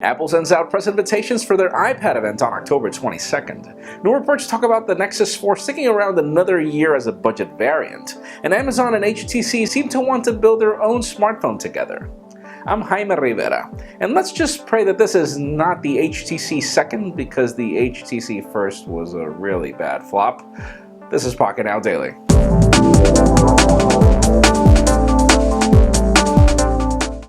Apple sends out press invitations for their iPad event on October 22nd. New reports talk about the Nexus 4 sticking around another year as a budget variant, and Amazon and HTC seem to want to build their own smartphone together. I'm Jaime Rivera, and let's just pray that this is not the HTC second, because the HTC first was a really bad flop. This is Pocketnow Daily.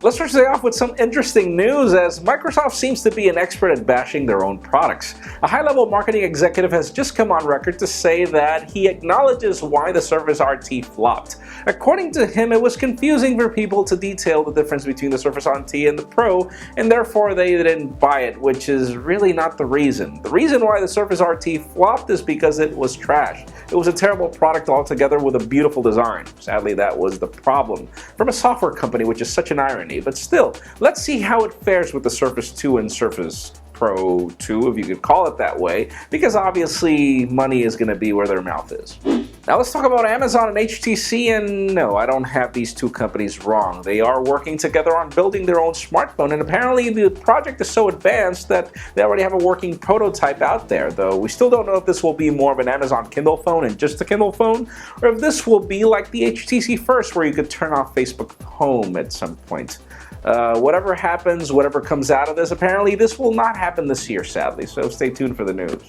Let's start today off with some interesting news, as Microsoft seems to be an expert at bashing their own products. A high-level marketing executive has just come on record to say that he acknowledges why the Surface RT flopped. According to him, it was confusing for people to detail the difference between the Surface RT and the Pro, and therefore they didn't buy it, which is really not the reason. The reason why the Surface RT flopped is because it was trash. It was a terrible product altogether with a beautiful design. Sadly, that was the problem from a software company, which is such an irony. But still, let's see how it fares with the Surface 2 and Surface Pro 2, if you could call it that way, because obviously money is going to be where their mouth is. Now let's talk about Amazon and HTC, and no, I don't have these two companies wrong. They are working together on building their own smartphone, and apparently the project is so advanced that they already have a working prototype out there, though we still don't know if this will be more of an Amazon Kindle phone and just a Kindle phone, or if this will be like the HTC first, where you could turn off Facebook Home at some point. Whatever happens, whatever comes out of this, apparently this will not happen this year, sadly, so stay tuned for the news.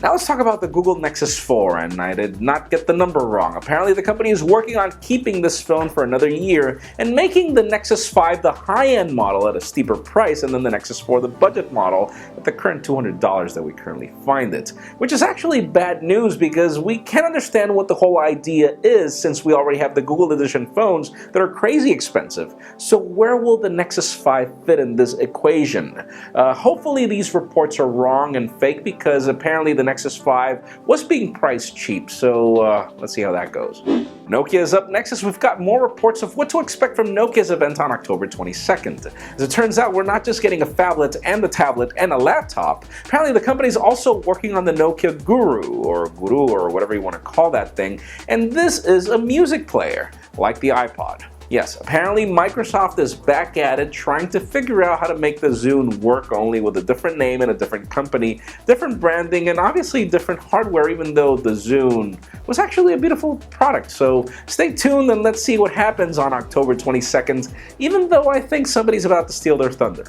Now let's talk about the Google Nexus 4, and I did not get the number wrong. Apparently the company is working on keeping this phone for another year and making the Nexus 5 the high-end model at a steeper price, and then the Nexus 4 the budget model at the current $200 that we currently find it. Which is actually bad news, because we can't understand what the whole idea is, since we already have the Google Edition phones that are crazy expensive. So where will the Nexus 5 fit in this equation? Hopefully these reports are wrong and fake, because apparently the Nexus 5 was being priced cheap, so let's see how that goes. Nokia is up next, as we've got more reports of what to expect from Nokia's event on October 22nd. As it turns out, we're not just getting a phablet and a tablet and a laptop. Apparently the company is also working on the nokia-guru, or whatever you want to call that thing, and this is a music player, like the iPod. Yes, apparently Microsoft is back at it, trying to figure out how to make the Zune work, only with a different name and a different company, different branding, and obviously different hardware, even though the Zune was actually a beautiful product. So stay tuned and let's see what happens on October 22nd, even though I think somebody's about to steal their thunder.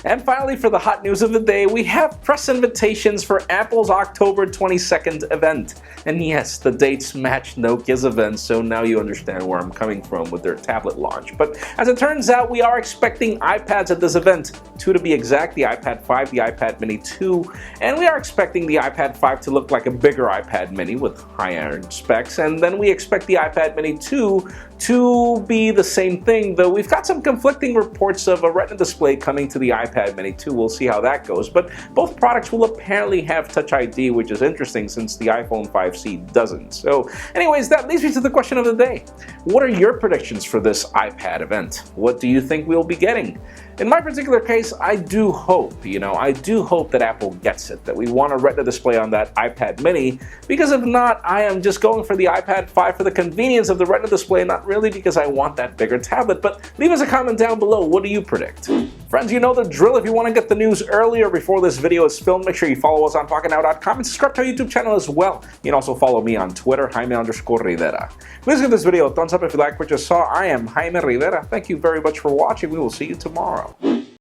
And finally, for the hot news of the day, we have press invitations for Apple's October 22nd event. And yes, the dates match Nokia's event, so now you understand where I'm coming from with their tablet launch. But as it turns out, we are expecting iPads at this event. Two to be exact, the iPad 5, the iPad mini 2, and we are expecting the iPad 5 to look like a bigger iPad mini with higher specs, and then we expect the iPad mini 2 to be the same thing, though we've got some conflicting reports of a Retina display coming to the iPad mini 2. We'll see how that goes, but both products will apparently have Touch ID, which is interesting since the iPhone 5C doesn't. So anyways, that leads me to the question of the day. What are your predictions for this iPad event? What do you think we'll be getting? In my particular case, I do hope that Apple gets it, that we want a Retina display on that iPad mini, because if not, I am just going for the iPad 5 for the convenience of the Retina display, not really because I want that bigger tablet. But leave us a comment down below, what do you predict? Friends, you know the drill. If you want to get the news earlier before this video is filmed, make sure you follow us on Pocketnow.com and subscribe to our YouTube channel as well. You can also follow me on Twitter, Jaime_Rivera. Please give this video a thumbs up if you like what you saw. I am Jaime Rivera. Thank you very much for watching. We will see you tomorrow.